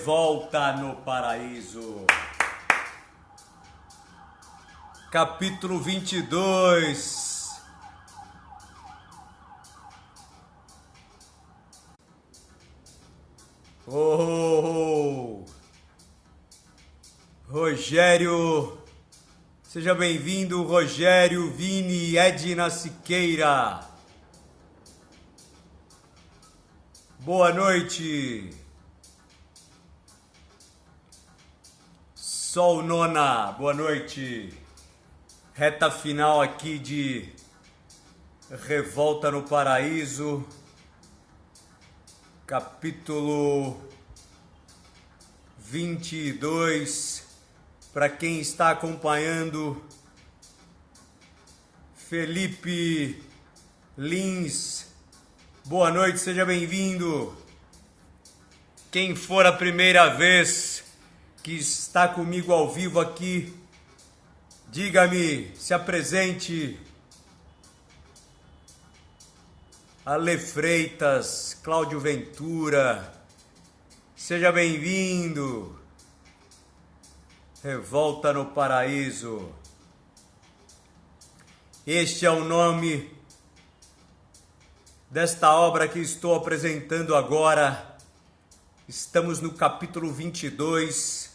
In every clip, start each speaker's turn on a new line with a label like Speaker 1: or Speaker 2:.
Speaker 1: Revolta no Paraíso. Capítulo 22. Rogério, seja bem-vindo, Rogério, Vini, Edna Siqueira. Boa noite. Sol Nona, boa noite. Reta final aqui de Revolta no Paraíso, capítulo 22. Para quem está acompanhando, Felipe Lins, boa noite, seja bem-vindo. Quem for a primeira vez que está comigo ao vivo aqui, diga-me, se apresente. Ale Freitas, Cláudio Ventura, seja bem-vindo. Revolta no Paraíso. Este é o nome desta obra que estou apresentando agora. Estamos no capítulo 22.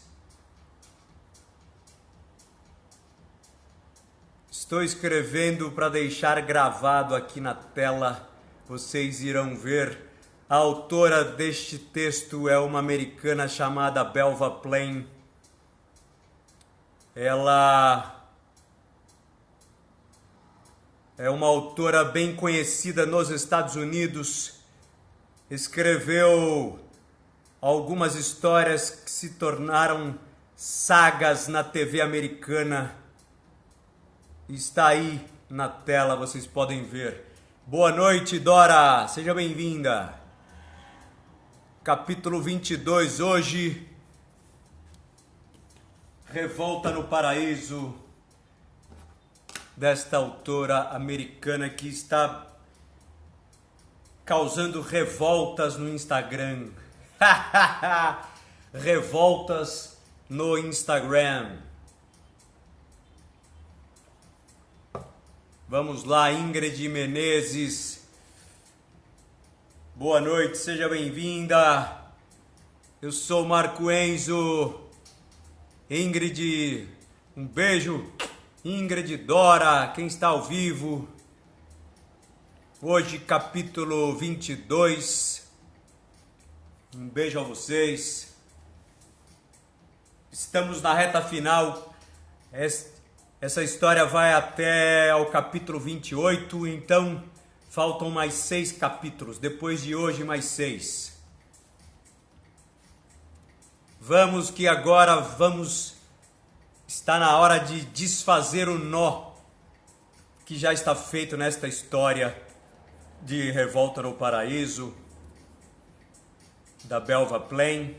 Speaker 1: Estou escrevendo para deixar gravado aqui na tela. Vocês irão ver. A autora deste texto é uma americana chamada Belva Plain. Ela é uma autora bem conhecida nos Estados Unidos. Escreveu algumas histórias que se tornaram sagas na TV americana. Está aí na tela, vocês podem ver. Boa noite, Dora, seja bem-vinda. Capítulo 22, hoje, Revolta no Paraíso, desta autora americana que está causando revoltas no Instagram. Revoltas no Instagram. Vamos lá, Ingrid Menezes. Boa noite, seja bem-vinda. Eu sou Marco Enzo. Ingrid, um beijo. Ingrid, Dora, quem está ao vivo. Hoje, capítulo 22. Um beijo a vocês. Estamos na reta final. Essa história vai até ao capítulo 28, então faltam mais 6 capítulos. Depois de hoje, mais 6. Vamos que agora está na hora de desfazer o nó que já está feito nesta história de Revolta no Paraíso, da Belva Plain.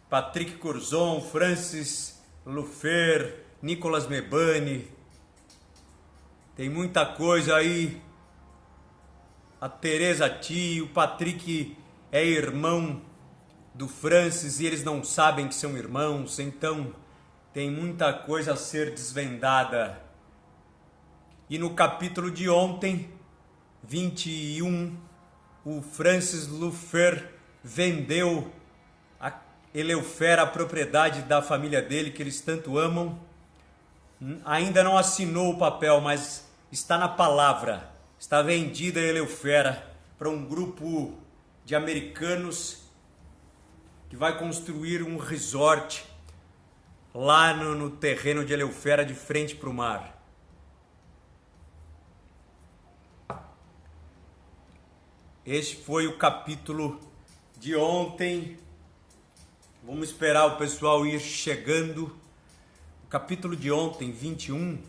Speaker 1: Patrick Curzon, Francis Luffer, Nicolas Mebane. Tem muita coisa aí. A Teresa Tio, o Patrick é irmão do Francis e eles não sabem que são irmãos, então tem muita coisa a ser desvendada. E no capítulo de ontem, 21, o Francis Luffer vendeu a Eleufera, a propriedade da família dele, que eles tanto amam. Ainda não assinou o papel, mas está na palavra. Está vendida a Eleufera para um grupo de americanos que vai construir um resort lá no terreno de Eleufera, de frente para o mar. Este foi o capítulo de ontem. Vamos esperar o pessoal ir chegando. O capítulo de ontem, 21,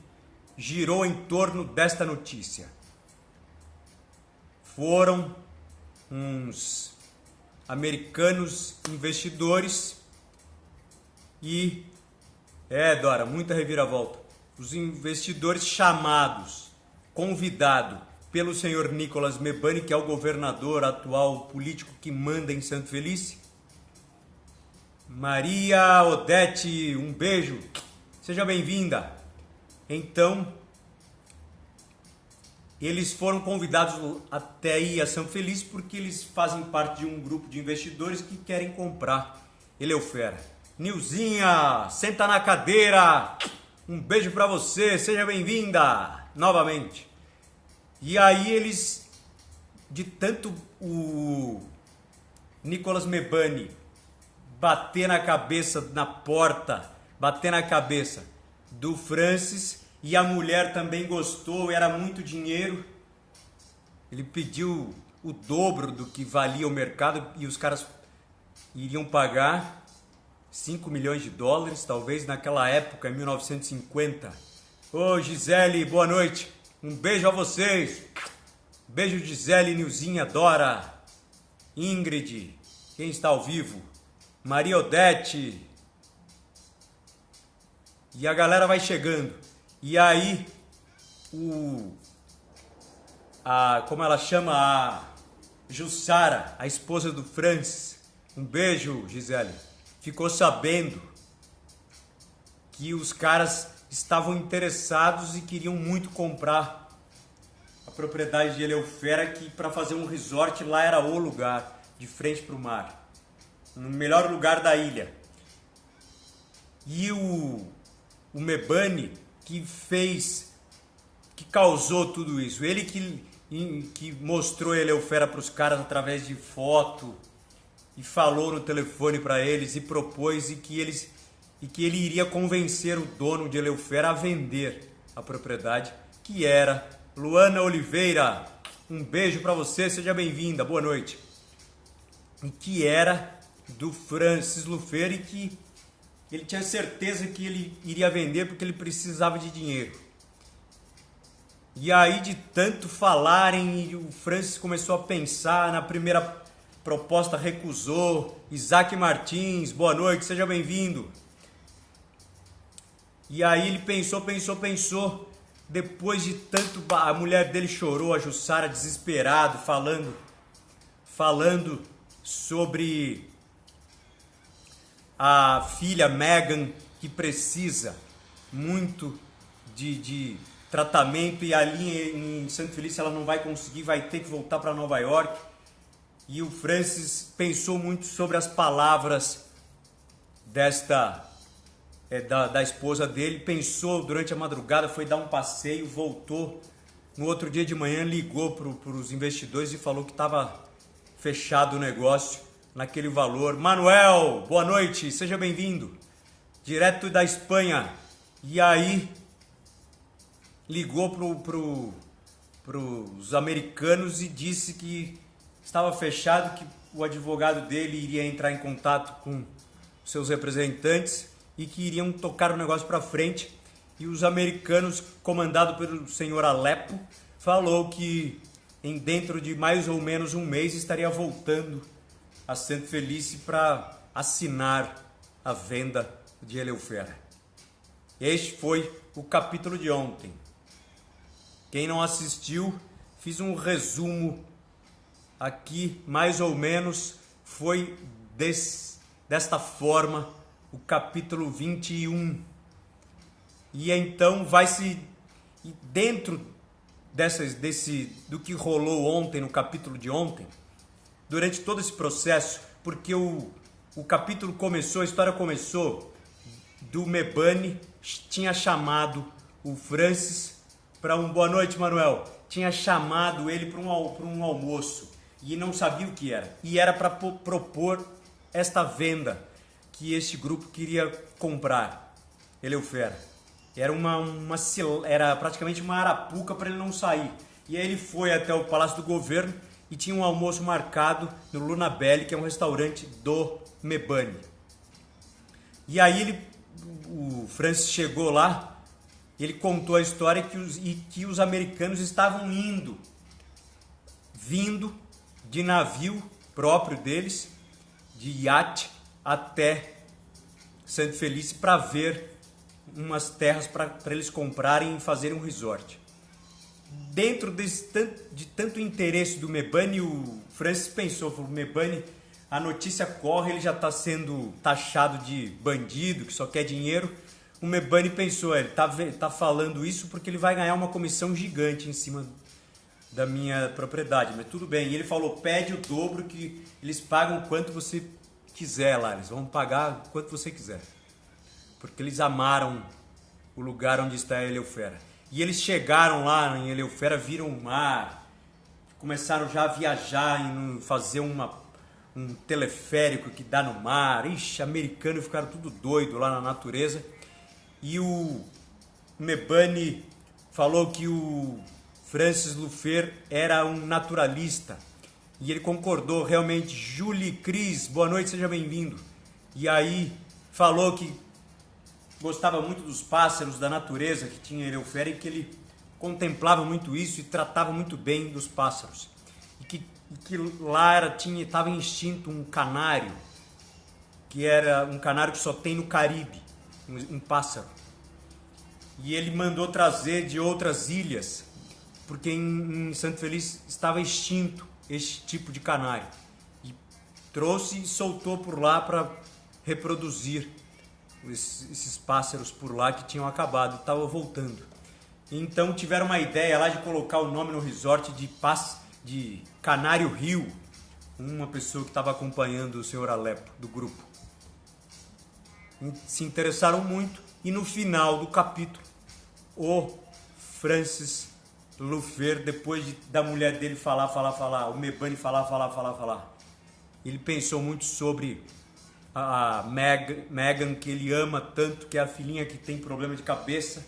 Speaker 1: girou em torno desta notícia. Foram uns americanos investidores e... Dora, muita reviravolta. Os investidores convidado pelo senhor Nicolas Mebane, que é o governador atual político que manda em Santo Felice, Maria Odete, um beijo. Seja bem-vinda. Então, eles foram convidados até ir a São Feliz porque eles fazem parte de um grupo de investidores que querem comprar Eleufera. Nilzinha, senta na cadeira. Um beijo pra você, seja bem-vinda novamente. E aí eles, de tanto o Nicolas Mebane bater na cabeça, na porta, bater na cabeça do Francis, e a mulher também gostou, era muito dinheiro. Ele pediu o dobro do que valia o mercado e os caras iriam pagar 5 milhões de dólares, talvez naquela época, em 1950. Ô Gisele, boa noite. Um beijo a vocês. Beijo Gisele, Nilzinha, Dora, Ingrid, quem está ao vivo? Maria Odete. E a galera vai chegando. E aí, como ela chama, a Jussara, a esposa do Francis, um beijo, Gisele, ficou sabendo que os caras estavam interessados e queriam muito comprar a propriedade de Eleufera, que para fazer um resort lá era o lugar, de frente para o mar, no melhor lugar da ilha. E o Mebane que causou tudo isso, ele que mostrou Eleufera para os caras através de foto e falou no telefone para eles e propôs e que ele iria convencer o dono de Eleufera a vender a propriedade, que era Luana Oliveira. Um beijo para você, seja bem-vinda, boa noite. E que era do Francis Lufeira e que ele tinha certeza que ele iria vender porque ele precisava de dinheiro. E aí, de tanto falarem, o Francis começou a pensar. Na primeira proposta recusou. Isaac Martins, boa noite, seja bem-vindo. E aí ele pensou. Depois de tanto, a mulher dele chorou, a Jussara, desesperado, falando sobre a filha Megan, que precisa muito de tratamento, e ali em Santo Felício ela não vai conseguir, vai ter que voltar para Nova York. E o Francis pensou muito sobre as palavras da esposa dele, pensou durante a madrugada, foi dar um passeio, voltou. No outro dia de manhã ligou para os investidores e falou que estava fechado o negócio naquele valor. Manuel, boa noite, seja bem-vindo, direto da Espanha. E aí ligou para os americanos e disse que estava fechado, que o advogado dele iria entrar em contato com seus representantes e que iriam tocar o negócio para frente. E os americanos, comandado pelo senhor Alepo, falou que dentro de mais ou menos um mês estaria voltando a Santo Felice para assinar a venda de Eleufera. Este foi o capítulo de ontem. Quem não assistiu, fiz um resumo aqui, mais ou menos, foi desta forma o capítulo 21. E então dentro do que rolou ontem, no capítulo de ontem, durante todo esse processo, porque o capítulo começou, a história começou do Mebane, tinha chamado o Francis para boa noite, Manuel, tinha chamado ele para um almoço e não sabia o que era. E era para propor esta venda que este grupo queria comprar, Eleufera. Era praticamente uma arapuca para ele não sair. E aí ele foi até o Palácio do Governo e tinha um almoço marcado no Luna Belli, que é um restaurante do Mebane. E aí o Francis chegou lá, ele contou a história que os americanos estavam vindo de navio próprio deles, de iate, até Santo Felice para ver umas terras para eles comprarem e fazerem um resort. Dentro de tanto interesse do Mebane, o Francis falou, Mebane, a notícia corre, ele já está sendo taxado de bandido, que só quer dinheiro. O Mebane pensou, ele tá falando isso porque ele vai ganhar uma comissão gigante em cima da minha propriedade, mas tudo bem. E ele falou, pede o dobro, que eles pagam quanto você quiser lá, eles vão pagar quanto você quiser, porque eles amaram o lugar onde está Eleufera. E eles chegaram lá em Eleufera, viram o mar, começaram já a viajar, fazer um teleférico que dá no mar. Ixi, americanos ficaram tudo doido lá na natureza. E o Mebane falou que o Francis Luffer era um naturalista. E ele concordou, realmente. Julie Cris, boa noite, seja bem-vindo. E aí falou que gostava muito dos pássaros, da natureza que tinha em Eleufera, e que ele contemplava muito isso e tratava muito bem dos pássaros. E que lá estava em extinto um canário, que era um canário que só tem no Caribe, um pássaro. E ele mandou trazer de outras ilhas, porque em Santo Feliz estava extinto este tipo de canário. E trouxe e soltou por lá para reproduzir esses pássaros por lá que tinham acabado, estavam voltando. Então tiveram uma ideia lá de colocar o nome no resort de Canário Rio, uma pessoa que estava acompanhando o senhor Alepo, do grupo. Se interessaram muito, e no final do capítulo, o Francis Luffer, depois da mulher dele falar, o Mebane falar, ele pensou muito sobre a Megan, que ele ama tanto, que é a filhinha que tem problema de cabeça.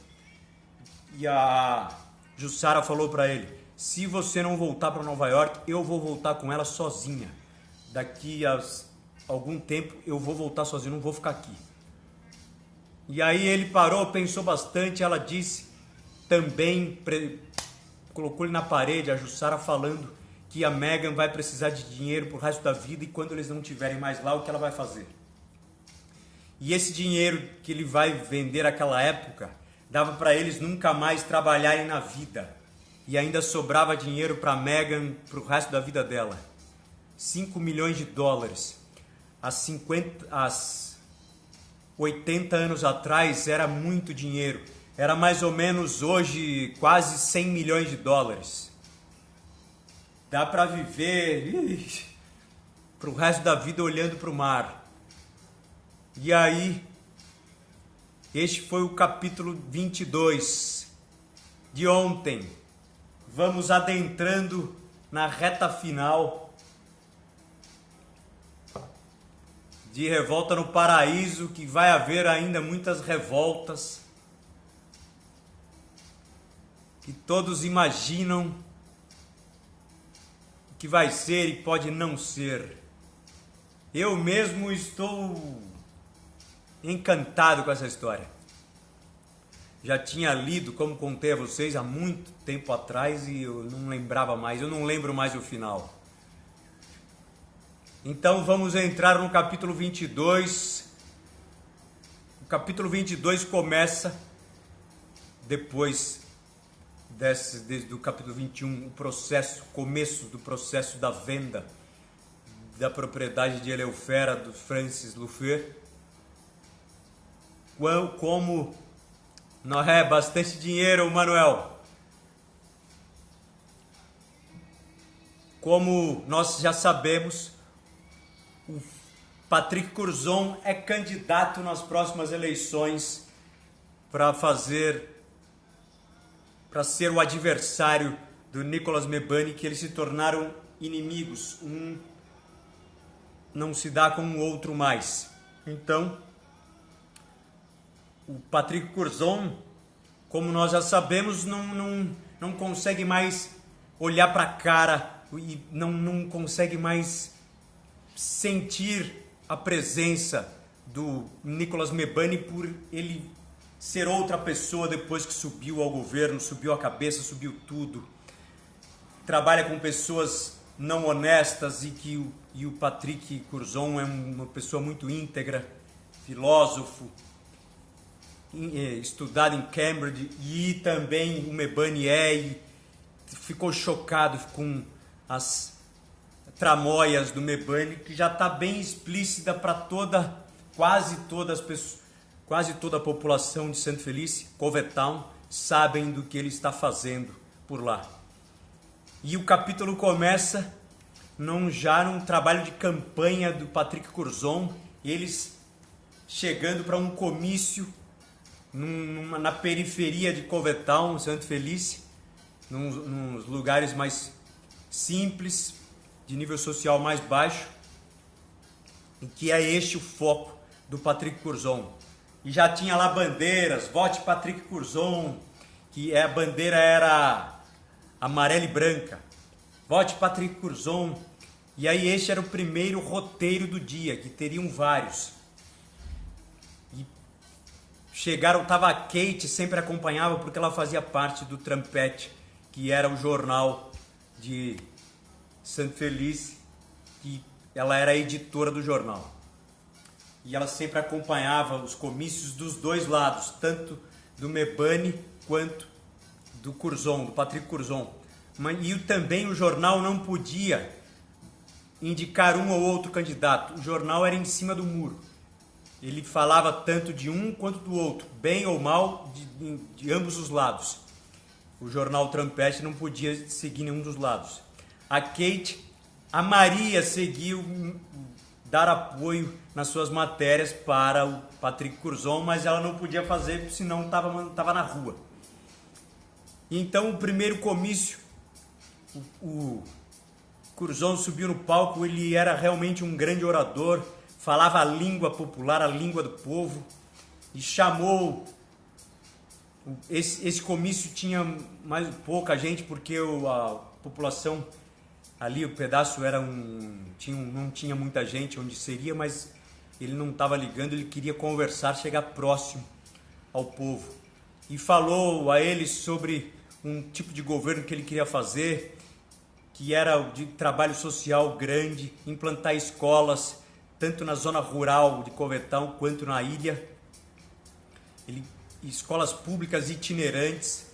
Speaker 1: E a Jussara falou para ele, se você não voltar para Nova York, eu vou voltar com ela sozinha. Daqui a algum tempo eu vou voltar sozinho, não vou ficar aqui. E aí ele parou, pensou bastante, ela disse também, colocou ele na parede, a Jussara falando que a Megan vai precisar de dinheiro pro resto da vida, e quando eles não tiverem mais lá, o que ela vai fazer? E esse dinheiro que ele vai vender naquela época dava para eles nunca mais trabalharem na vida, e ainda sobrava dinheiro para Megan pro resto da vida dela. 5 milhões de dólares. Há 80 anos atrás era muito dinheiro. Era mais ou menos hoje quase 100 milhões de dólares. Dá para viver pro resto da vida olhando para o mar. E aí, este foi o capítulo 22 de ontem. Vamos adentrando na reta final de Revolta no Paraíso, que vai haver ainda muitas revoltas que todos imaginam que vai ser e pode não ser. Eu mesmo estou encantado com essa história. Já tinha lido, como contei a vocês, há muito tempo atrás, e eu não lembrava mais, eu não lembro mais o final. Então vamos entrar no capítulo 22. O capítulo 22 começa depois do capítulo 21, começo do processo da venda da propriedade de Eleufera, do Francis Luffer. Como não é bastante dinheiro, Manuel. Como nós já sabemos, o Patrick Curzon é candidato nas próximas eleições para ser o adversário do Nicolas Mebane, que eles se tornaram inimigos. Um não se dá com o outro mais. Então, o Patrick Curzon, como nós já sabemos, não consegue mais olhar para a cara e não consegue mais sentir a presença do Nicolas Mebane, por ele ser outra pessoa depois que subiu ao governo, subiu a cabeça, subiu tudo. Trabalha com pessoas não honestas, e o Patrick Curzon é uma pessoa muito íntegra, filósofo, estudado em Cambridge, e também o Mebane e ficou chocado com tramóias do Mebane, que já está bem explícita para quase toda a população de Santo Felice, Covetown, sabem do que ele está fazendo por lá. E o capítulo começa já num trabalho de campanha do Patrick Curzon, eles chegando para um comício na periferia de Covetown, Santo Felice, nos lugares mais simples, de nível social mais baixo, em que é este o foco do Patrick Curzon. E já tinha lá bandeiras, vote Patrick Curzon, que a bandeira era amarela e branca. Vote Patrick Curzon. E aí este era o primeiro roteiro do dia, que teriam vários. E estava a Kate, sempre acompanhava, porque ela fazia parte do Trampete, que era o jornal de Santo Felice, que ela era a editora do jornal. E ela sempre acompanhava os comícios dos dois lados, tanto do Mebane quanto do Curzon, do Patrick Curzon. E também o jornal não podia indicar um ou outro candidato. O jornal era em cima do muro. Ele falava tanto de um quanto do outro, bem ou mal, de ambos os lados. O jornal Trampete não podia seguir nenhum dos lados. A Maria seguiu dar apoio nas suas matérias para o Patrick Curzon, mas ela não podia fazer, senão estava na rua. Então, o primeiro comício, o Curzon subiu no palco, ele era realmente um grande orador, falava a língua popular, a língua do povo, e chamou. Esse comício tinha mais pouca gente, porque a população ali, o pedaço não tinha muita gente onde seria, mas ele não estava ligando, ele queria conversar, chegar próximo ao povo. E falou a eles sobre um tipo de governo que ele queria fazer, que era de trabalho social grande, implantar escolas, tanto na zona rural de Covetown quanto na ilha. Escolas públicas itinerantes,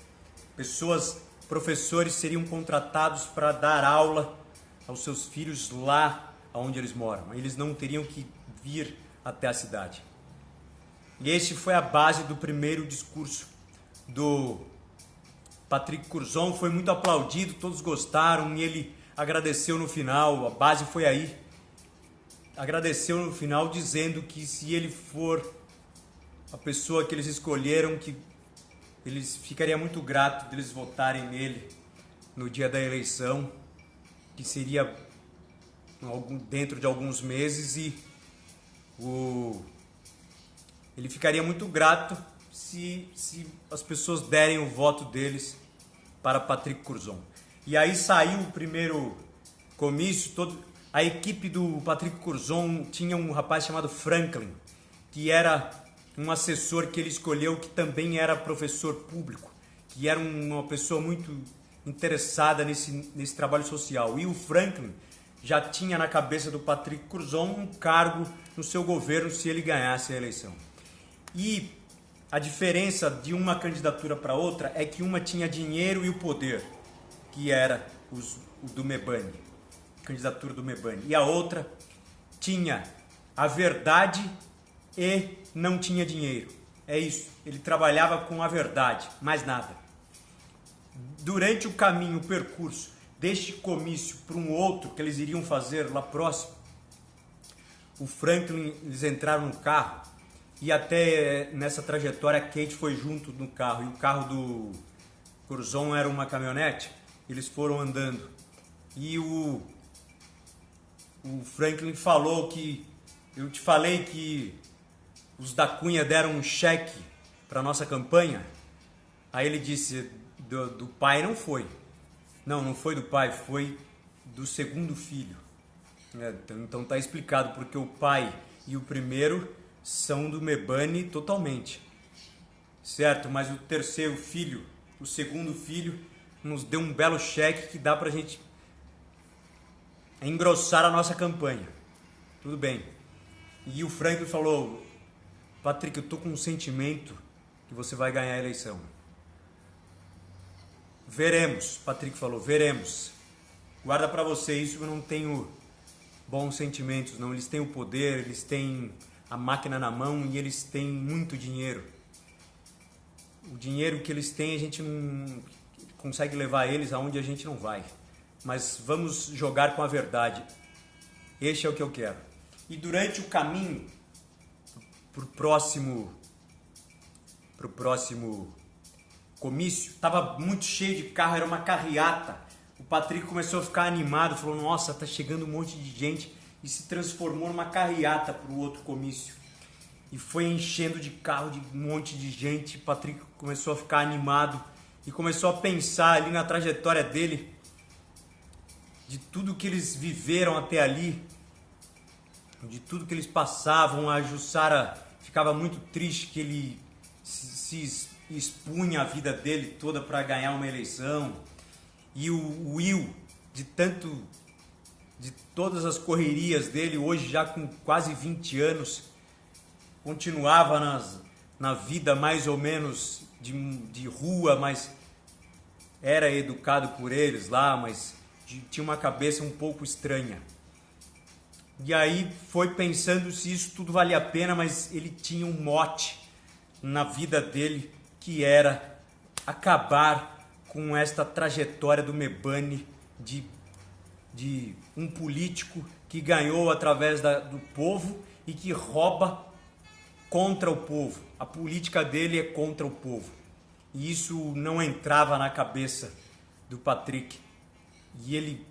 Speaker 1: professores seriam contratados para dar aula aos seus filhos lá onde eles moram. Eles não teriam que vir até a cidade. E este foi a base do primeiro discurso do Patrick Curzon. Foi muito aplaudido, todos gostaram e ele agradeceu no final. A base foi aí. Agradeceu no final dizendo que se ele for a pessoa que eles escolheram, que eles ficariam muito gratos de eles votarem nele no dia da eleição, que seria dentro de alguns meses, e ele ficaria muito grato se as pessoas derem o voto deles para Patrick Curzon. E aí saiu o primeiro comício, a equipe do Patrick Curzon tinha um rapaz chamado Franklin, que era um assessor que ele escolheu, que também era professor público, que era uma pessoa muito interessada nesse trabalho social. E o Franklin já tinha na cabeça do Patrick Curzon um cargo no seu governo se ele ganhasse a eleição. E a diferença de uma candidatura para outra é que uma tinha dinheiro e o poder, que era o do Mebane, a candidatura do Mebane. E a outra tinha a verdade e não tinha dinheiro. É isso, ele trabalhava com a verdade, mais nada. Durante o caminho, o percurso deste comício para um outro que eles iriam fazer lá próximo, o Franklin, eles entraram no carro e até nessa trajetória a Kate foi junto no carro, e o carro do Curzon era uma caminhonete. Eles foram andando e o Franklin falou que eu te falei que os da Cunha deram um cheque para nossa campanha. Aí ele disse, do pai não foi. Não foi do pai, foi do segundo filho. Então tá explicado, porque o pai e o primeiro são do Mebane totalmente. Certo, mas o terceiro filho, o segundo filho, nos deu um belo cheque que dá pra gente engrossar a nossa campanha. Tudo bem. E o Franklin falou, Patrick, eu tô com um sentimento que você vai ganhar a eleição. Veremos, Patrick falou, veremos. Guarda para você isso, eu não tenho bons sentimentos, não. Eles têm o poder, eles têm a máquina na mão e eles têm muito dinheiro. O dinheiro que eles têm, a gente não consegue levar eles aonde a gente não vai. Mas vamos jogar com a verdade. Este é o que eu quero. E durante o caminho pro próximo comício, tava muito cheio de carro, era uma carreata. O Patrick começou a ficar animado, falou: nossa, tá chegando um monte de gente, e se transformou numa carreata pro outro comício. E foi enchendo de carro, de um monte de gente. O Patrick começou a ficar animado e começou a pensar ali na trajetória dele, de tudo que eles viveram até ali, de tudo que eles passavam. A Jussara ficava muito triste que ele se expunha a vida dele toda para ganhar uma eleição. E o Will, de todas as correrias dele, hoje já com quase 20 anos, continuava na vida mais ou menos de rua, mas era educado por eles lá, mas tinha uma cabeça um pouco estranha. E aí foi pensando se isso tudo valia a pena, mas ele tinha um mote na vida dele, que era acabar com esta trajetória do Mebane de um político que ganhou através do povo e que rouba contra o povo. A política dele é contra o povo. E isso não entrava na cabeça do Patrick. E ele,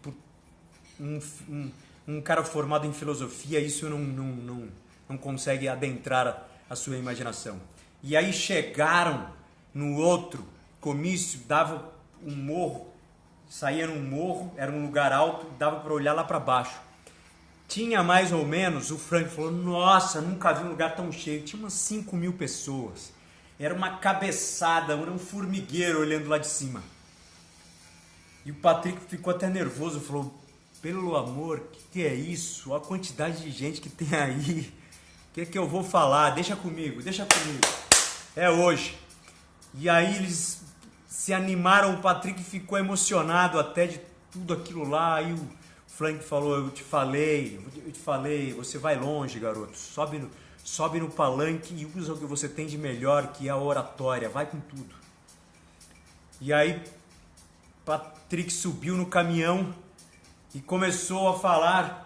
Speaker 1: um cara formado em filosofia, isso não consegue adentrar a sua imaginação. E aí chegaram no outro comício, dava um morro, saía num morro, era um lugar alto, dava para olhar lá para baixo. Tinha mais ou menos, o Frank falou: nossa, nunca vi um lugar tão cheio. Tinha umas 5.000 pessoas. Era uma cabeçada, era um formigueiro olhando lá de cima. E o Patrick ficou até nervoso, falou: pelo amor, que é isso? A quantidade de gente que tem aí. O que é que eu vou falar? Deixa comigo. É hoje. E aí eles se animaram, o Patrick ficou emocionado até de tudo aquilo lá. Aí o Frank falou: eu te falei, você vai longe, garoto. Sobe no palanque e usa o que você tem de melhor, que é a oratória. Vai com tudo. E aí Patrick subiu no caminhão e começou a falar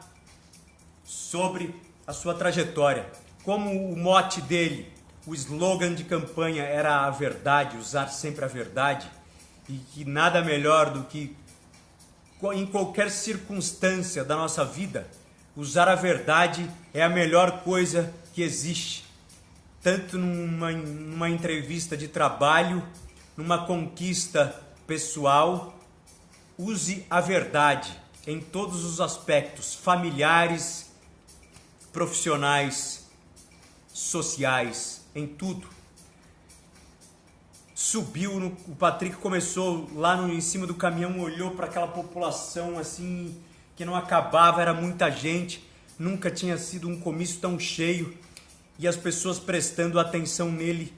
Speaker 1: sobre a sua trajetória. Como o mote dele, o slogan de campanha era a verdade, usar sempre a verdade, e que nada melhor do que, em qualquer circunstância da nossa vida, usar a verdade é a melhor coisa que existe. Tanto numa entrevista de trabalho, numa conquista pessoal, use a verdade em todos os aspectos, familiares, profissionais, sociais, em tudo. O Patrick começou lá em cima do caminhão, olhou para aquela população assim que não acabava, era muita gente, nunca tinha sido um comício tão cheio e as pessoas prestando atenção nele.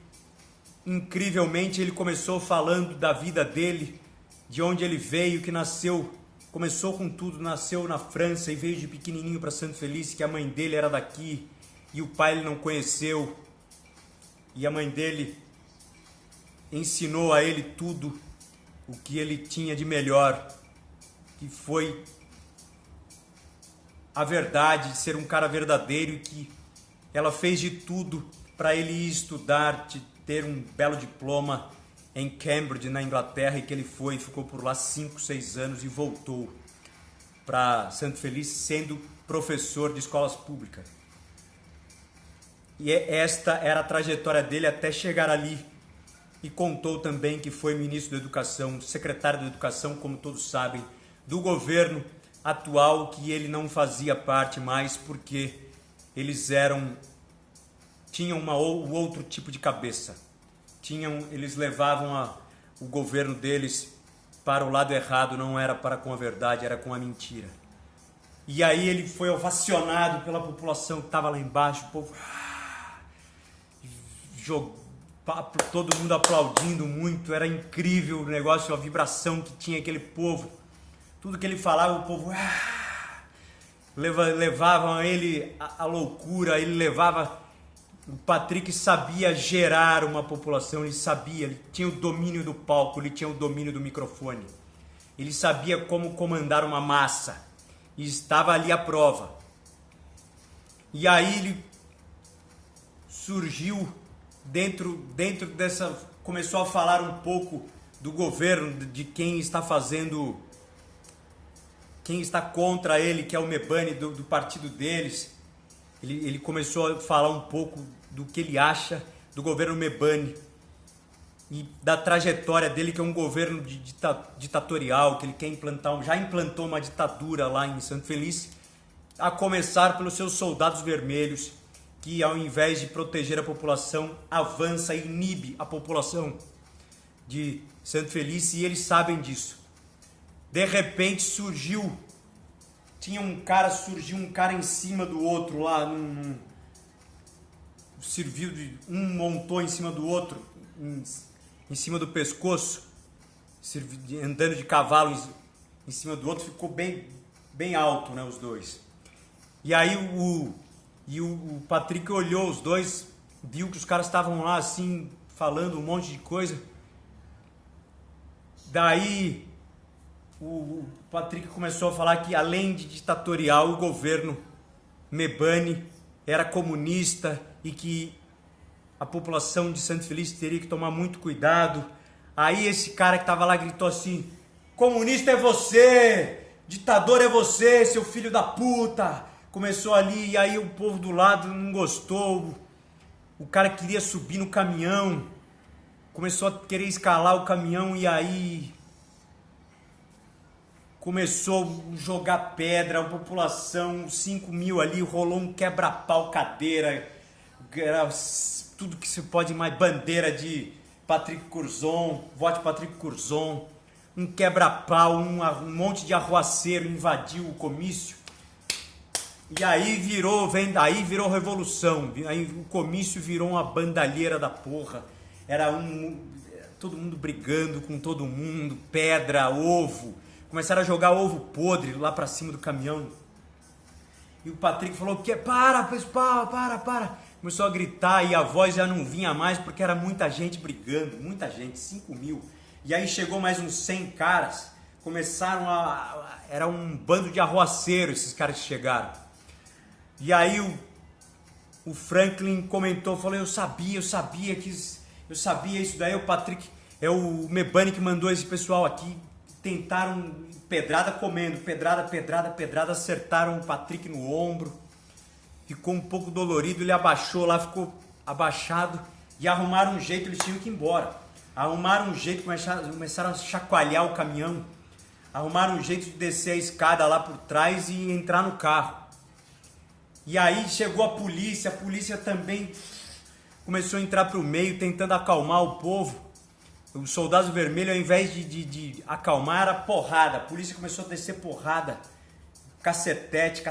Speaker 1: Incrivelmente ele começou falando da vida dele, de onde ele veio, que nasceu, começou com tudo, nasceu na França e veio de pequenininho para Santo Feliz, que a mãe dele era daqui e o pai ele não conheceu, e a mãe dele ensinou a ele tudo o que ele tinha de melhor, que foi a verdade, de ser um cara verdadeiro, e que ela fez de tudo para ele ir estudar, ter um belo diploma em Cambridge, na Inglaterra, e que ele ficou por lá 5, 6 anos e voltou para Santo Feliz sendo professor de escolas públicas. E esta era a trajetória dele até chegar ali. E contou também que foi ministro da Educação, secretário da Educação, como todos sabem, do governo atual, que ele não fazia parte mais porque eles tinham o outro tipo de cabeça. Eles levavam o governo deles para o lado errado, não era para com a verdade, era com a mentira. E aí ele foi ovacionado pela população que estava lá embaixo, o povo todo mundo aplaudindo muito, era incrível o negócio, a vibração que tinha aquele povo. Tudo que ele falava, o povo levavam ele à loucura, ele levava... O Patrick sabia gerar uma população, ele sabia, ele tinha o domínio do palco, ele tinha o domínio do microfone. Ele sabia como comandar uma massa e estava ali à prova. E aí ele surgiu dentro dessa... Começou a falar um pouco do governo, de quem está fazendo... Quem está contra ele, que é o Mebane, do partido deles. Ele começou a falar um pouco do que ele acha do governo Mebane e da trajetória dele, que é um governo ditatorial, que ele quer implantar, já implantou uma ditadura lá em Santo Feliz, a começar pelos seus soldados vermelhos, que ao invés de proteger a população, avança e inibe a população de Santo Feliz, e eles sabem disso. De repente surgiu um cara em cima do outro lá, serviu de um montou em cima do outro, em cima do pescoço, andando de cavalo em cima do outro, ficou bem alto, né, os dois. E aí o Patrick olhou os dois, viu que os caras estavam lá assim, falando um monte de coisa. Daí o Patrick começou a falar que, além de ditatorial, o governo Mebane era comunista e que a população de Santo Feliz teria que tomar muito cuidado. Aí esse cara que estava lá gritou assim: comunista é você, ditador é você, seu filho da puta. Começou ali, e aí o povo do lado não gostou. O cara queria subir no caminhão, começou a querer escalar o caminhão, e aí começou a jogar pedra, a população, 5 mil ali, rolou um quebra-pau, cadeira, era tudo que se pode mais, bandeira de Patrick Curzon, vote Patrick Curzon, um quebra-pau, um monte de arruaceiro invadiu o comício, e aí virou revolução, aí o comício virou uma bandalheira da porra, todo mundo brigando com todo mundo, pedra, ovo. Começaram a jogar ovo podre lá pra cima do caminhão. E o Patrick falou: para, pessoal, para. Começou a gritar e a voz já não vinha mais, porque era muita gente brigando, muita gente, 5 mil. E aí chegou mais uns 100 caras, era um bando de arruaceiros esses caras que chegaram. E aí o Franklin comentou, falou: eu sabia isso daí, o Patrick, é o Mebane que mandou esse pessoal aqui. Tentaram pedrada comendo, pedrada, acertaram o Patrick no ombro, ficou um pouco dolorido, ele abaixou lá, ficou abaixado, e arrumaram um jeito, eles tinham que ir embora. Arrumaram um jeito, começaram a chacoalhar o caminhão, arrumaram um jeito de descer a escada lá por trás e entrar no carro. E aí chegou a polícia também começou a entrar para o meio, tentando acalmar o povo. Os soldados vermelhos, ao invés de acalmar, era porrada. A polícia começou a descer porrada. Cacetete,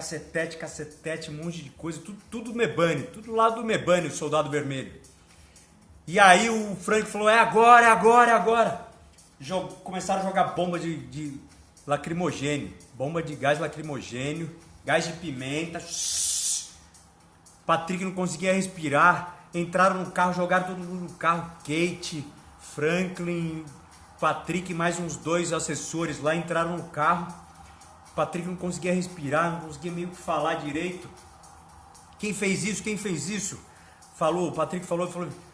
Speaker 1: um monte de coisa. Tudo Mebane, tudo lá do Mebane, o soldado vermelho. E aí o Frank falou: é agora. Começaram a jogar bomba de lacrimogênio. Bomba de gás lacrimogênio, gás de pimenta. Patrick não conseguia respirar. Entraram no carro, jogaram todo mundo no carro. Kate, Franklin, Patrick e mais uns 2 assessores lá entraram no carro. Patrick não conseguia respirar, não conseguia meio que falar direito. Quem fez isso? O Patrick falou,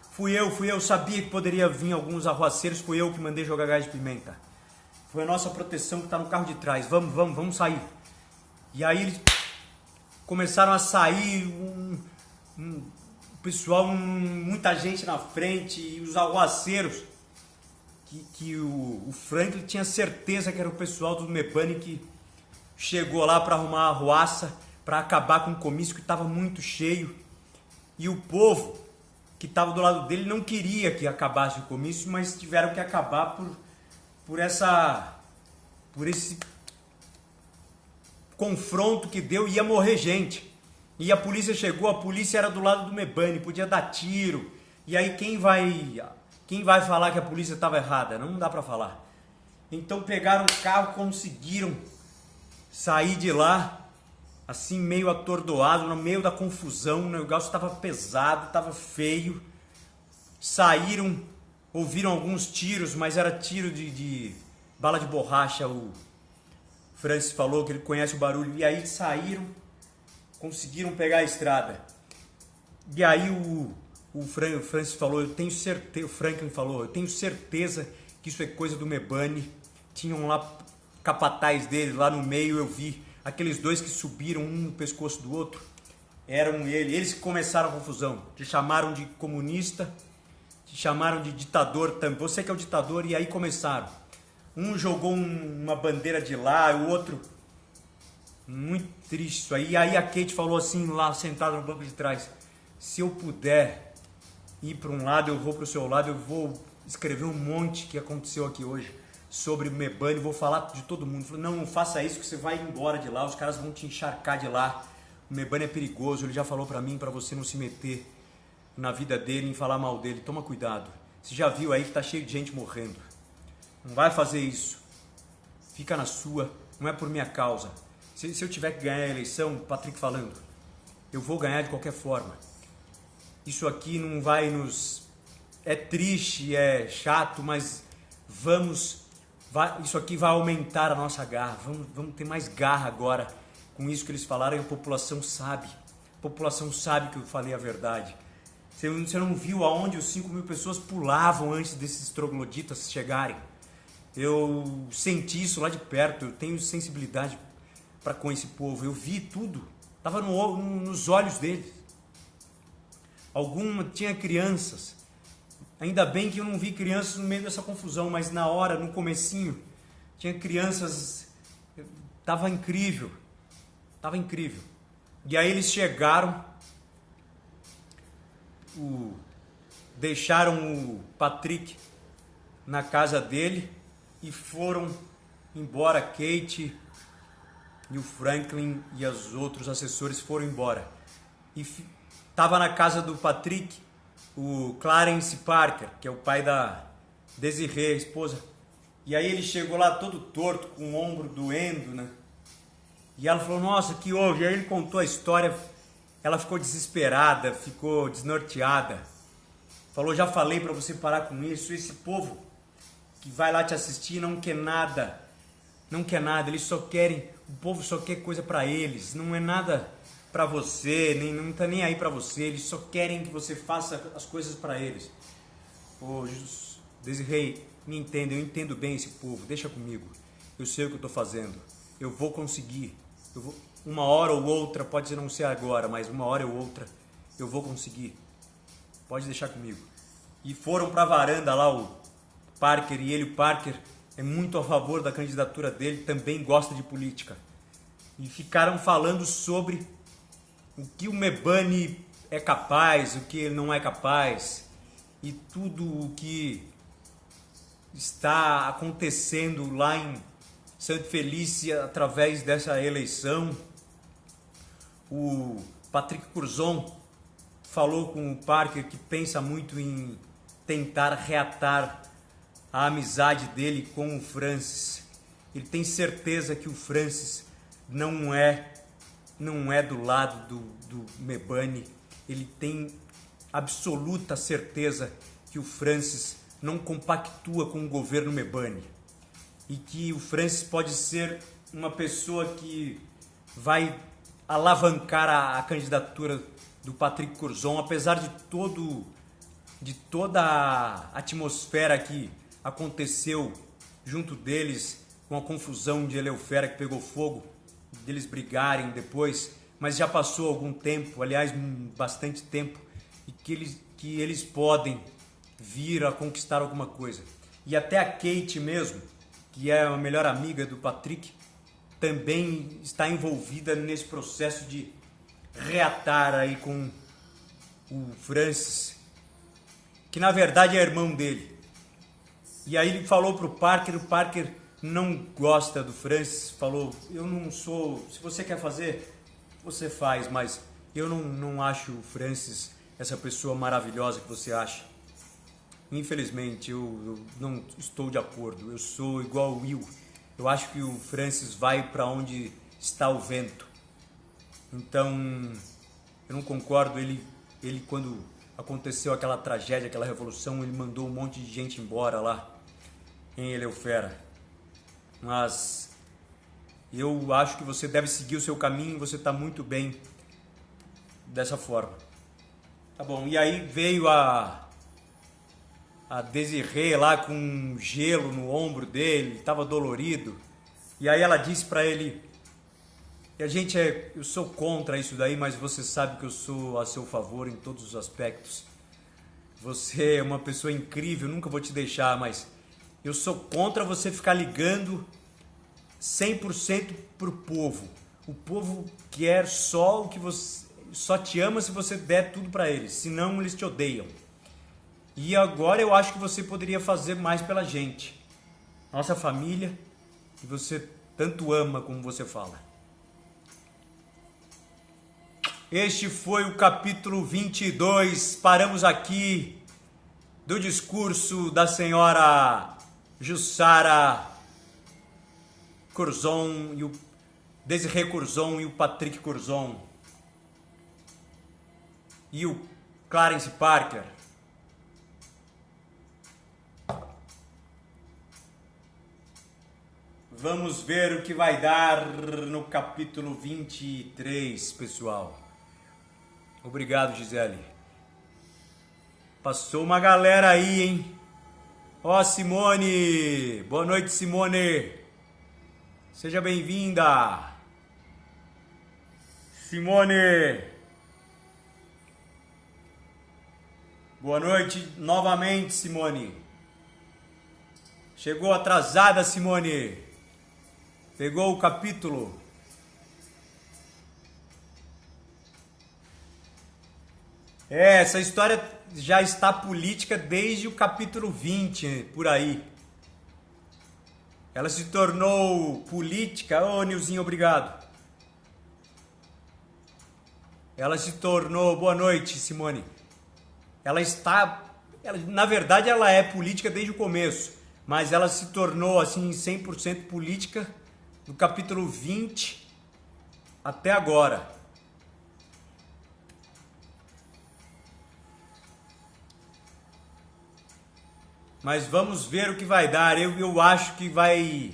Speaker 1: fui eu, sabia que poderia vir alguns arruaceiros, fui eu que mandei jogar gás de pimenta. Foi a nossa proteção que está no carro de trás, vamos sair. E aí eles começaram a sair, o pessoal, muita gente na frente, e os arruaceiros, que o Franklin tinha certeza que era o pessoal do Mebane que chegou lá para arrumar a arruaça, para acabar com o comício que estava muito cheio. E o povo que estava do lado dele não queria que acabasse o comício, mas tiveram que acabar por esse confronto que deu, ia morrer gente. E a polícia chegou, a polícia era do lado do Mebane, podia dar tiro. E aí quem vai falar que a polícia estava errada? Não dá para falar. Então pegaram o carro, conseguiram Saí de lá, assim, meio atordoado, no meio da confusão, o negócio estava pesado, estava feio. Saíram, ouviram alguns tiros, mas era tiro de bala de borracha. O Francis falou que ele conhece o barulho. E aí saíram, conseguiram pegar a estrada. E aí o Francis falou, eu tenho certeza, o Franklin falou, eu tenho certeza que isso é coisa do Mebane. Tinham lá capataz dele, lá no meio eu vi aqueles dois que subiram um no pescoço do outro. Eram eles que começaram a confusão. Te chamaram de comunista, te chamaram de ditador também. Você que é o ditador, e aí começaram. Um jogou uma bandeira de lá, o outro... Muito triste isso aí. E aí a Kate falou assim, lá sentada no banco de trás, se eu puder ir para um lado, eu vou para o seu lado, eu vou escrever um monte que aconteceu aqui hoje sobre o Mebane, vou falar de todo mundo. Falei, não faça isso que você vai embora de lá, os caras vão te encharcar de lá. O Mebane é perigoso, ele já falou para mim, para você não se meter na vida dele, em falar mal dele. Toma cuidado. Você já viu aí que tá cheio de gente morrendo. Não vai fazer isso. Fica na sua, não é por minha causa. Se eu tiver que ganhar a eleição, Patrick falando, eu vou ganhar de qualquer forma. Isso aqui não vai nos... É triste, é chato, mas isso aqui vai aumentar a nossa garra. Vamos ter mais garra agora com isso que eles falaram, e a população sabe. A população sabe que eu falei a verdade. Você não viu aonde os 5.000 pessoas pulavam antes desses trogloditas chegarem? Eu senti isso lá de perto, eu tenho sensibilidade para com esse povo. Eu vi tudo, estava nos olhos deles. Tinha crianças. Ainda bem que eu não vi crianças no meio dessa confusão, mas na hora, no comecinho, tinha crianças. Tava incrível. Tava incrível. E aí eles chegaram, deixaram o Patrick na casa dele e foram embora. Kate e o Franklin e os outros assessores foram embora. E estava na casa do Patrick o Clarence Parker, que é o pai da Desiree, a esposa. E aí ele chegou lá todo torto, com o ombro doendo, né? E ela falou, nossa, que houve? E aí ele contou a história, ela ficou desesperada, ficou desnorteada. Falou, já falei para você parar com isso, esse povo que vai lá te assistir não quer nada, eles só querem, o povo só quer coisa para eles, não é nada para você, não tá nem aí para você, eles só querem que você faça as coisas para eles. Ô, Desiree, me entenda, eu entendo bem esse povo, deixa comigo, eu sei o que eu tô fazendo, eu vou conseguir, uma hora ou outra, pode não ser agora, mas uma hora ou outra eu vou conseguir, pode deixar comigo. E foram para a varanda lá, o Parker, e ele, o Parker, é muito a favor da candidatura dele, também gosta de política. E ficaram falando sobre o que o Mebane é capaz, o que ele não é capaz, e tudo o que está acontecendo lá em Santa Felícia através dessa eleição. O Patrick Curzon falou com o Parker que pensa muito em tentar reatar a amizade dele com o Francis. Ele tem certeza que o Francis não é do lado do Mebane. Ele tem absoluta certeza que o Francis não compactua com o governo Mebane. E que o Francis pode ser uma pessoa que vai alavancar a candidatura do Patrick Curzon, apesar de toda a atmosfera que aconteceu junto deles, com a confusão de Eleufera que pegou fogo, deles brigarem depois, mas já passou algum tempo, aliás, bastante tempo, e que eles podem vir a conquistar alguma coisa. E até a Kate mesmo, que é a melhor amiga do Patrick, também está envolvida nesse processo de reatar aí com o Francis, que na verdade é irmão dele. E aí ele falou pro Parker, o Parker não gosta do Francis, falou, eu não sou, se você quer fazer, você faz, mas eu não acho o Francis essa pessoa maravilhosa que você acha. Infelizmente, eu não estou de acordo, eu sou igual o Will. Eu acho que o Francis vai para onde está o vento. Então, eu não concordo. Ele quando aconteceu aquela tragédia, aquela revolução, ele mandou um monte de gente embora lá em Eleufera. Mas eu acho que você deve seguir o seu caminho, você está muito bem dessa forma. Tá bom, e aí veio a Desirê lá com gelo no ombro dele, estava dolorido. E aí ela disse para ele, eu sou contra isso daí, mas você sabe que eu sou a seu favor em todos os aspectos. Você é uma pessoa incrível, nunca vou te deixar, mas eu sou contra você ficar ligando 100% pro povo. O povo quer só o que você... Só te ama se você der tudo para eles, senão eles te odeiam. E agora eu acho que você poderia fazer mais pela gente. Nossa família, que você tanto ama como você fala. Este foi o capítulo 22. Paramos aqui do discurso da senhora Jussara Curzon e o Desirê Curzon e o Patrick Curzon e o Clarence Parker. Vamos ver o que vai dar no capítulo 23, pessoal. Obrigado, Gisele. Passou uma galera aí, hein? Ó, Simone! Boa noite, Simone! Seja bem-vinda! Simone! Boa noite novamente, Simone. Chegou atrasada, Simone. Pegou o capítulo. Essa história já está política desde o capítulo 20, por aí. Ela se tornou política. Ô, Nilzinho, obrigado. Ela se tornou... Boa noite, Simone. Na verdade, ela é política desde o começo, mas ela se tornou, assim, 100% política do capítulo 20 até agora. Mas vamos ver o que vai dar. Eu acho que vai...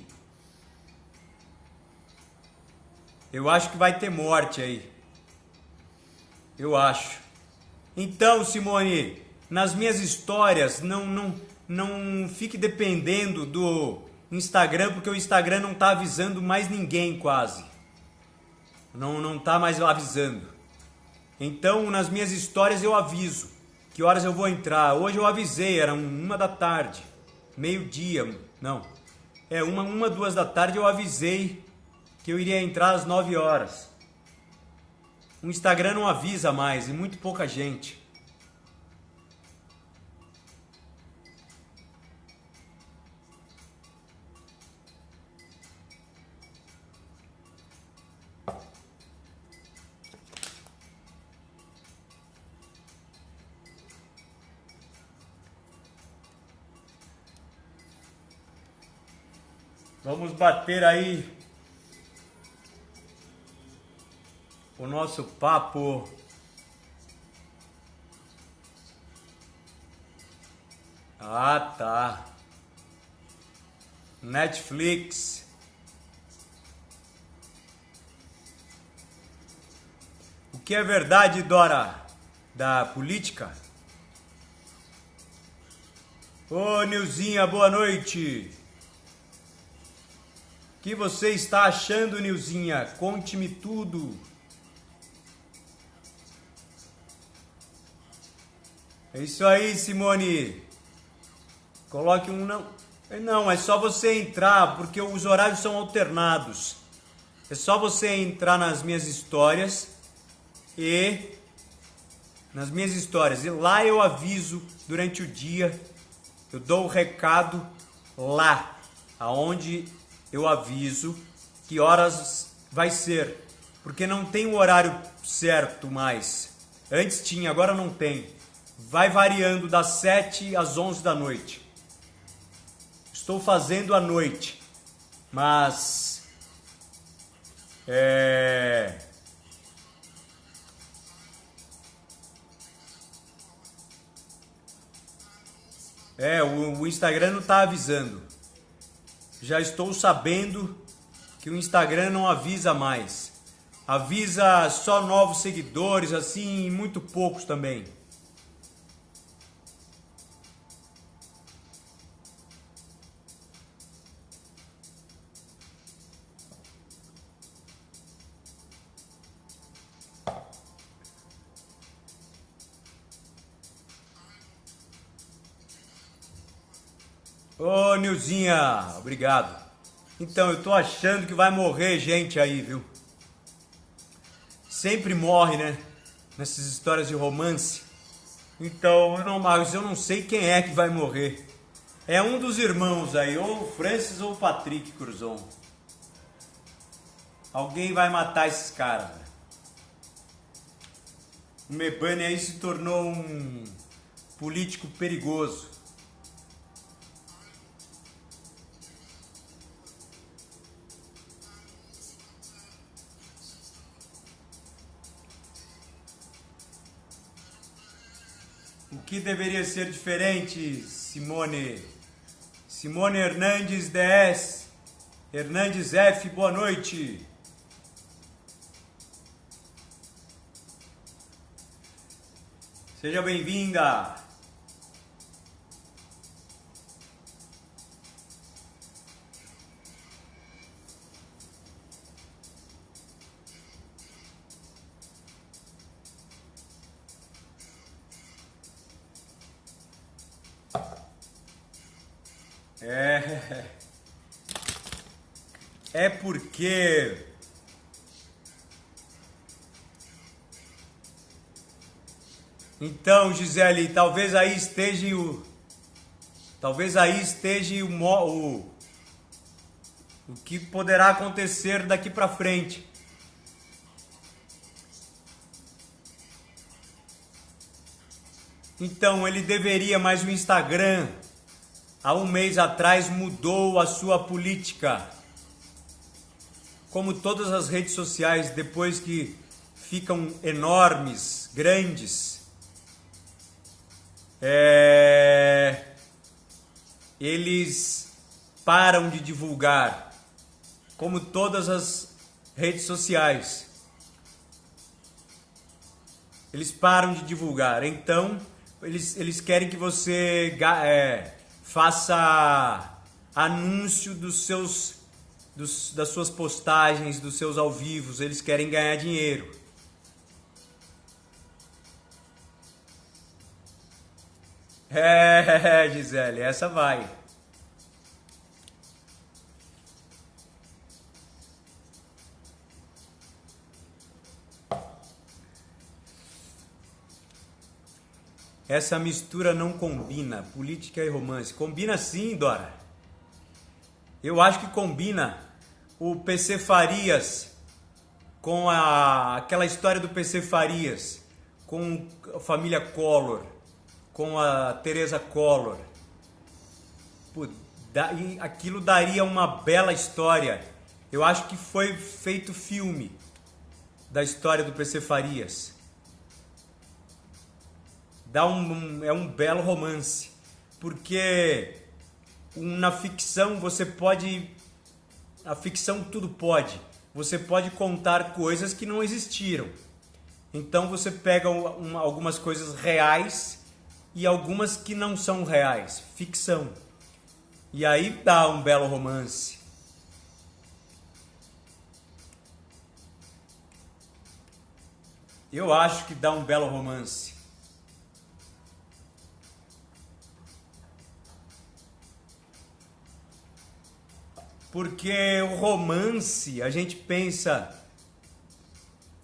Speaker 1: Eu acho que vai ter morte aí. Eu acho. Então, Simone, nas minhas histórias, não fique dependendo do Instagram, porque o Instagram não está avisando mais ninguém quase. Não está mais avisando. Então, nas minhas histórias eu aviso que horas eu vou entrar. Hoje eu avisei, era 1h, meio-dia, não. 1, 2 da tarde eu avisei que eu iria entrar às 9h. O Instagram não avisa mais, e muito pouca gente. Vamos bater aí o nosso papo. Ah, tá. Netflix. O que é verdade, Dora, da política? Ô, Nilzinha, boa noite. O que você está achando, Nilzinha? Conte-me tudo. É isso aí, Simone. Coloque um não. Não, é só você entrar, porque os horários são alternados. É só você entrar nas minhas histórias e lá eu aviso durante o dia. Eu dou o recado lá, aonde eu aviso que horas vai ser, porque não tem o horário certo mais. Antes tinha, agora não tem. Vai variando das 7 às 11 da noite. Estou fazendo à noite, mas É... o Instagram não tá avisando. Já estou sabendo que o Instagram não avisa mais. Avisa só novos seguidores, assim, muito poucos também. Ô, Nilzinha, obrigado. Então, eu tô achando que vai morrer gente aí, viu? Sempre morre, né? Nessas histórias de romance. Então, mas eu não sei quem é que vai morrer. É um dos irmãos aí, ou o Francis ou o Patrick Cruzon. Alguém vai matar esses caras. O Mebane aí se tornou um político perigoso. O que deveria ser diferente, Simone? Simone Hernandes DS. Hernandes F, boa noite. Seja bem-vinda. É porque então, Gisele, talvez aí esteja o que poderá acontecer daqui para frente. Então, ele deveria, mas o Instagram há um mês atrás mudou a sua política. Como todas as redes sociais, depois que ficam enormes, grandes, eles param de divulgar, como todas as redes sociais. Eles param de divulgar, então eles querem que você faça anúncio das suas postagens, dos seus ao vivos. Eles querem ganhar dinheiro. Gisele, essa vai. Essa mistura não combina, política e romance. Combina sim, Dora. Eu acho que combina o PC Farias com aquela história do PC Farias, com a família Collor, com a Teresa Collor. Pô, aquilo daria uma bela história. Eu acho que foi feito filme da história do PC Farias. É um belo romance, porque na ficção você pode, a ficção tudo pode, você pode contar coisas que não existiram. Então você pega algumas coisas reais e algumas que não são reais, ficção, e aí dá um belo romance. Eu acho que dá um belo romance. Porque o romance, a gente pensa,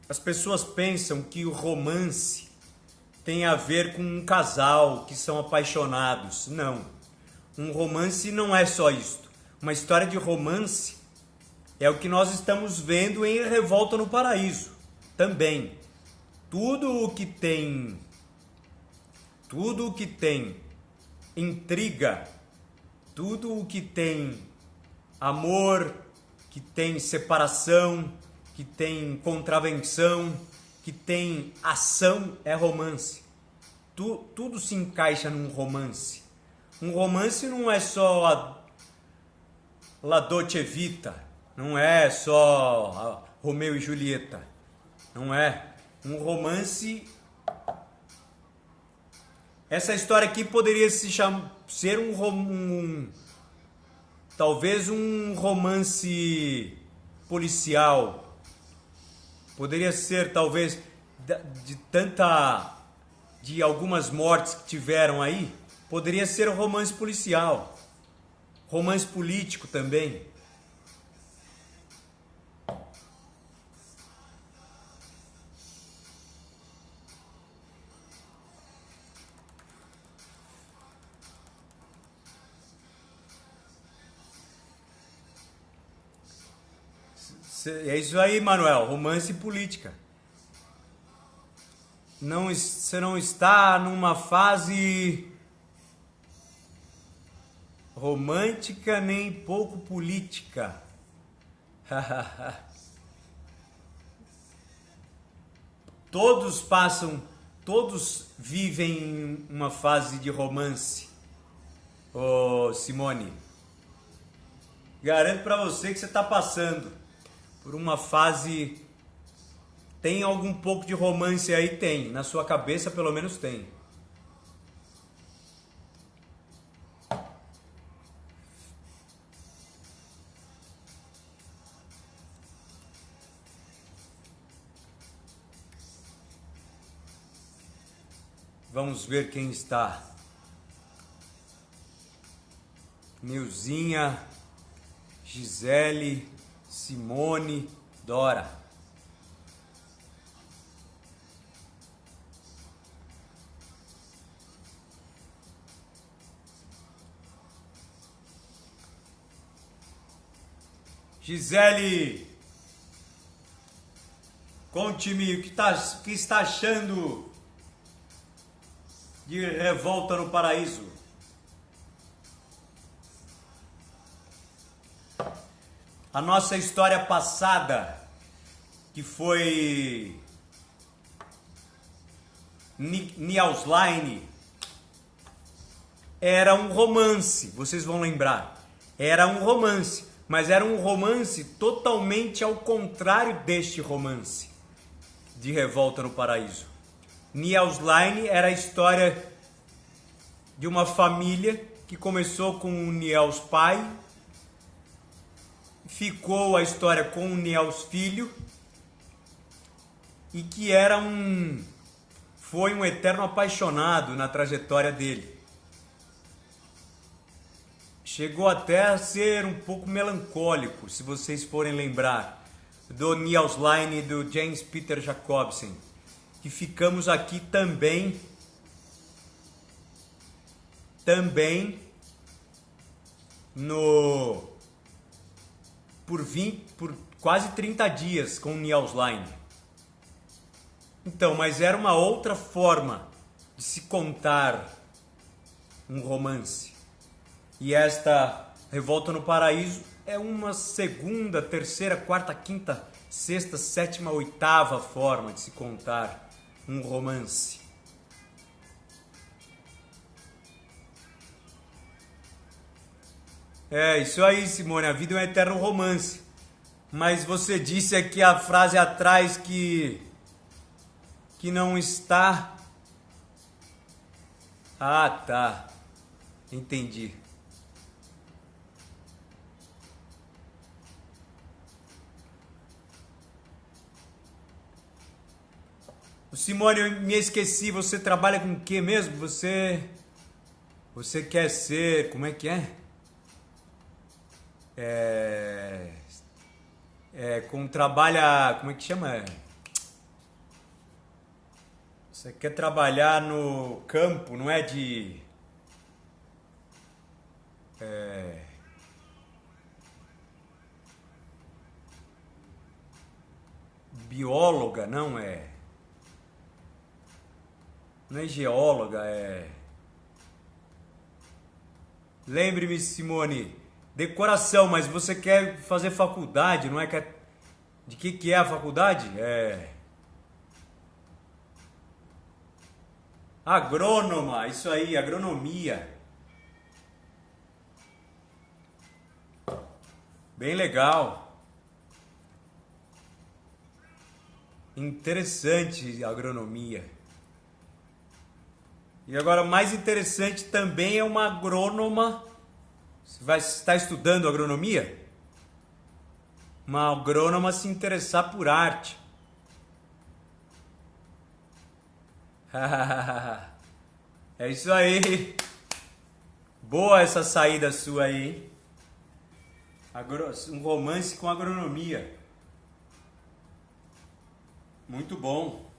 Speaker 1: as pessoas pensam que o romance tem a ver com um casal que são apaixonados. Não. Um romance não é só isto. Uma história de romance é o que nós estamos vendo em Revolta no Paraíso. Também. Tudo o que tem intriga, tudo o que tem amor, que tem separação, que tem contravenção, que tem ação, é romance. Tudo se encaixa num romance. Um romance não é só a La Dolce Vita, não é só Romeu e Julieta, não é. Um romance... Essa história aqui poderia ser talvez um romance policial. Poderia ser talvez de algumas mortes que tiveram aí, poderia ser um romance policial. Romance político também. É isso aí, Manuel. Romance e política. Você não está numa fase romântica nem pouco política. Todos vivem uma fase de romance. Ô, Simone, garanto pra você que você tá passando por uma fase... Tem algum pouco de romance aí? Tem. Na sua cabeça, pelo menos, tem. Vamos ver quem está. Nilzinha, Gisele, Simone, Dora. Gisele, conte-me o que está achando de Revolta no Paraíso. A nossa história passada, que foi Niels Line, era um romance, vocês vão lembrar. Era um romance, mas era um romance totalmente ao contrário deste romance de Revolta no Paraíso. Niels Line era a história de uma família que começou com o Niels pai, ficou a história com o Niels filho, e que foi um eterno apaixonado na trajetória dele. Chegou até a ser um pouco melancólico, se vocês forem lembrar, do Niels Line e do James Peter Jacobsen, que ficamos aqui também por quase 30 dias com o Niels Line. Então, mas era uma outra forma de se contar um romance. E esta Revolta no Paraíso é uma segunda, terceira, quarta, quinta, sexta, sétima, oitava forma de se contar um romance. É, isso aí, Simone, a vida é um eterno romance. Mas você disse aqui a frase atrás que não está... Ah, tá. Entendi. Simone, eu me esqueci, você trabalha com o que mesmo? Você quer ser, como é que é? Trabalha, como é que chama? Você quer trabalhar no campo, não é bióloga, não é? Não é geóloga, é... Lembre-me, Simone, decoração, mas você quer fazer faculdade, não é? De que é a faculdade? Agrônoma, isso aí, agronomia. Bem legal. Interessante a agronomia. E agora, mais interessante também é uma agrônoma. Você vai estar estudando agronomia? Uma agrônoma se interessar por arte. É isso aí. Boa essa saída sua aí, hein? Um romance com agronomia. Muito bom.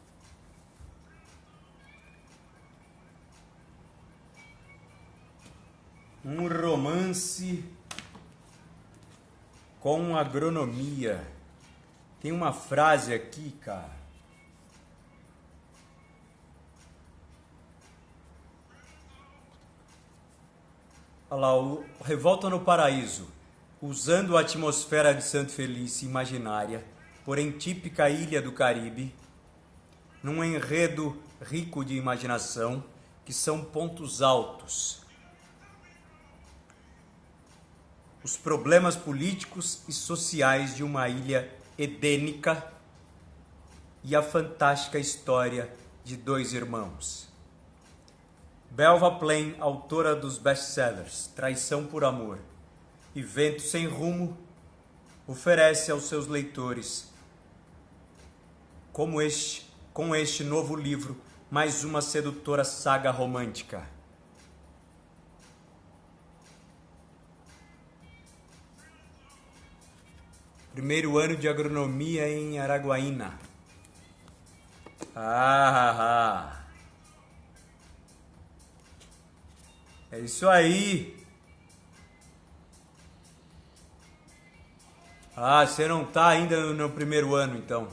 Speaker 1: Um romance com agronomia. Tem uma frase aqui, cara. Olha lá, o Revolta no Paraíso. Usando a atmosfera de Santo Felício imaginária, porém típica ilha do Caribe, num enredo rico de imaginação, que são pontos altos. Os problemas políticos e sociais de uma ilha edênica e a fantástica história de dois irmãos. Belva Plain, autora dos best-sellers Traição por Amor e Vento Sem Rumo, oferece aos seus leitores, com este novo livro, mais uma sedutora saga romântica. Primeiro ano de agronomia em Araguaína. É isso aí. Você não tá ainda no primeiro ano, então.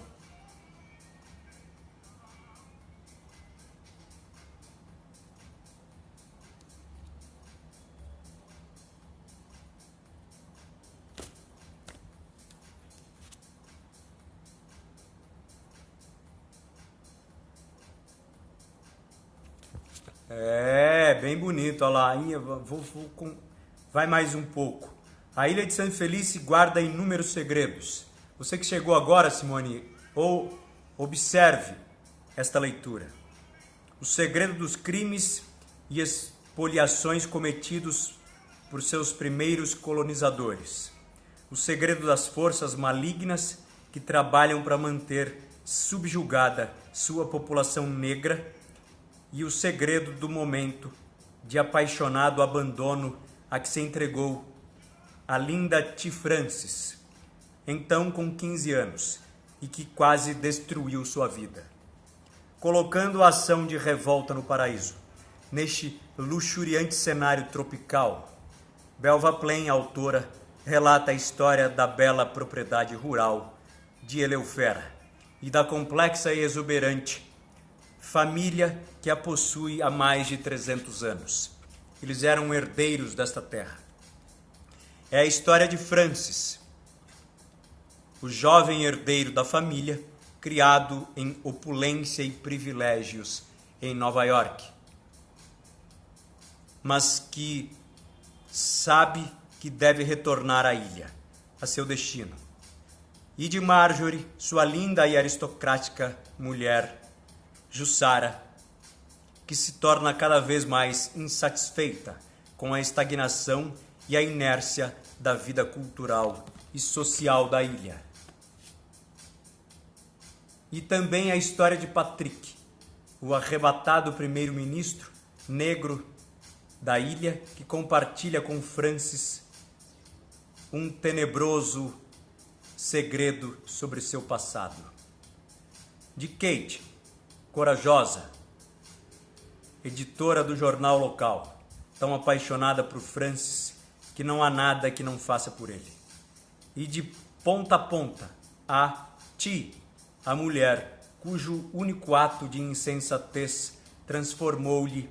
Speaker 1: Bem bonito, olha lá. Vai mais um pouco. A ilha de Santo Felício guarda inúmeros segredos. Você que chegou agora, Simone, observe esta leitura. O segredo dos crimes e expoliações cometidos por seus primeiros colonizadores. O segredo das forças malignas que trabalham para manter subjugada sua população negra e o segredo do momento de apaixonado abandono a que se entregou a linda T. Francis, então com 15 anos, e que quase destruiu sua vida. Colocando a ação de Revolta no Paraíso neste luxuriante cenário tropical, Belva Plain, autora, relata a história da bela propriedade rural de Eleufera e da complexa e exuberante família que a possui há mais de 300 anos. Eles eram herdeiros desta terra. É a história de Francis, o jovem herdeiro da família, criado em opulência e privilégios em Nova York, mas que sabe que deve retornar à ilha, a seu destino. E de Marjorie, sua linda e aristocrática mulher, Jussara, que se torna cada vez mais insatisfeita com a estagnação e a inércia da vida cultural e social da ilha. E também a história de Patrick, o arrebatado primeiro-ministro negro da ilha, que compartilha com Francis um tenebroso segredo sobre seu passado. De Kate, corajosa, editora do jornal local, tão apaixonada por Francis que não há nada que não faça por ele. E de ponta a ponta, a Ti, a mulher cujo único ato de insensatez transformou-lhe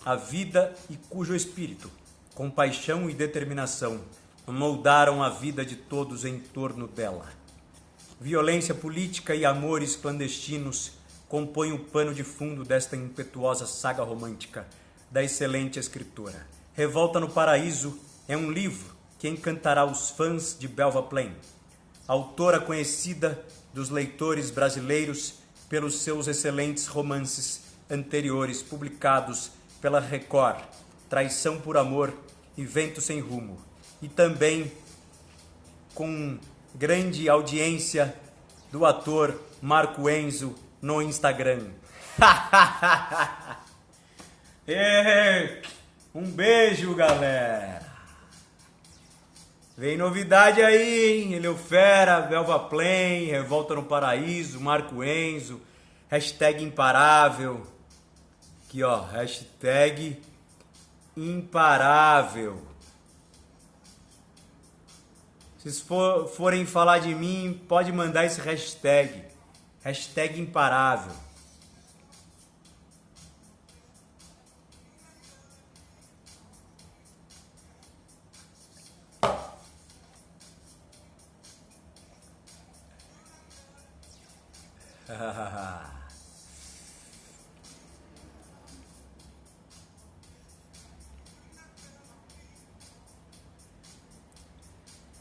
Speaker 1: a vida e cujo espírito, com paixão e determinação, moldaram a vida de todos em torno dela. Violência política e amores clandestinos compõem o pano de fundo desta impetuosa saga romântica da excelente escritora. Revolta no Paraíso é um livro que encantará os fãs de Belva Plain, autora conhecida dos leitores brasileiros pelos seus excelentes romances anteriores publicados pela Record, Traição por Amor e Vento Sem Rumo, e também com grande audiência do ator Marco Enzo no Instagram. Um beijo, galera! Vem novidade aí, hein? Eleufera, Belva Plain, Revolta no Paraíso, Marco Enzo, hashtag imparável. Aqui, ó, hashtag imparável. Se forem falar de mim, pode mandar esse hashtag. Hashtag imparável.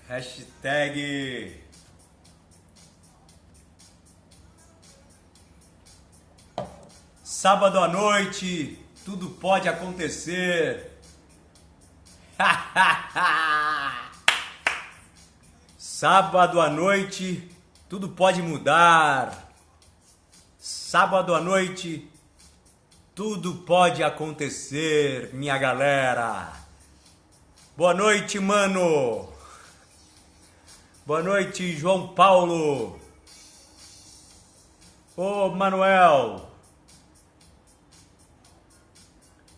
Speaker 1: Hashtag sábado à noite, tudo pode acontecer. Sábado à noite, tudo pode mudar. Sábado à noite, tudo pode acontecer, minha galera. Boa noite, mano. Boa noite, João Paulo. Ô, Manuel.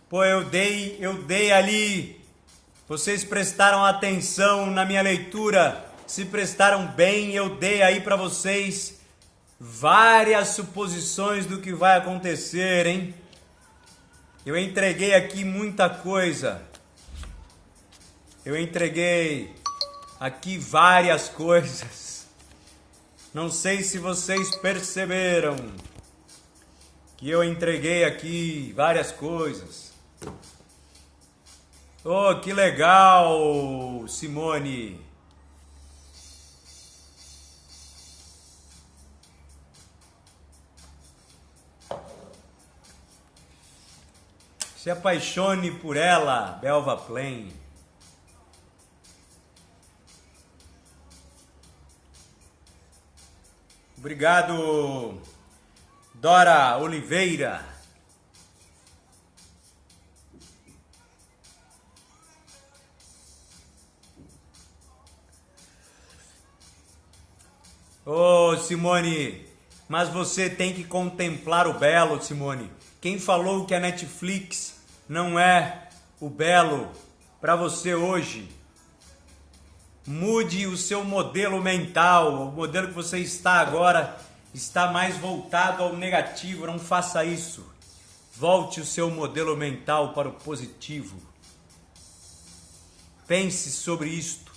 Speaker 1: Pô, eu dei ali. Vocês prestaram atenção na minha leitura. Se prestaram bem, eu dei aí pra vocês várias suposições do que vai acontecer, hein? Eu entreguei aqui muita coisa. Eu entreguei aqui várias coisas. Não sei se vocês perceberam que eu entreguei aqui várias coisas. Oh, que legal, Simone. Se apaixone por ela, Belva Plain. Obrigado, Dora Oliveira. Ô, Simone, mas você tem que contemplar o belo, Simone. Quem falou que a Netflix não é o belo para você hoje? Mude o seu modelo mental. O modelo que você está agora está mais voltado ao negativo. Não faça isso. Volte o seu modelo mental para o positivo. Pense sobre isto.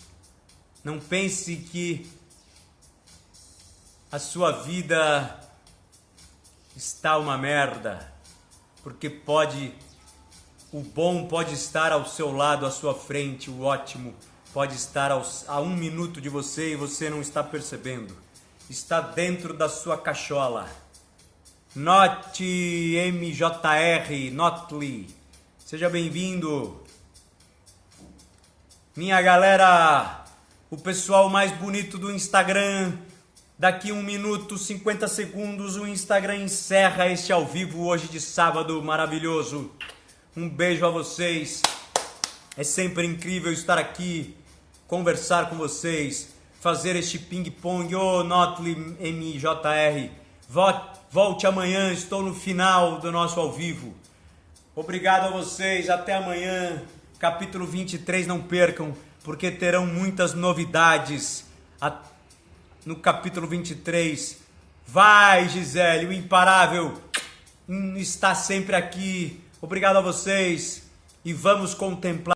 Speaker 1: Não pense que a sua vida está uma merda. Porque o bom pode estar ao seu lado, à sua frente, o ótimo pode estar a 1 minuto de você e você não está percebendo. Está dentro da sua cachola. Note MJR, Notly, seja bem-vindo. Minha galera, o pessoal mais bonito do Instagram. Daqui 1 minuto, 50 segundos, o Instagram encerra este ao vivo hoje de sábado maravilhoso. Um beijo a vocês. É sempre incrível estar aqui, conversar com vocês, fazer este ping-pong. Ô, Notly MJR, volte amanhã, estou no final do nosso ao vivo. Obrigado a vocês, até amanhã. Capítulo 23, não percam, porque terão muitas novidades no capítulo 23. Vai, Gisele, o imparável está sempre aqui. Obrigado a vocês e vamos contemplar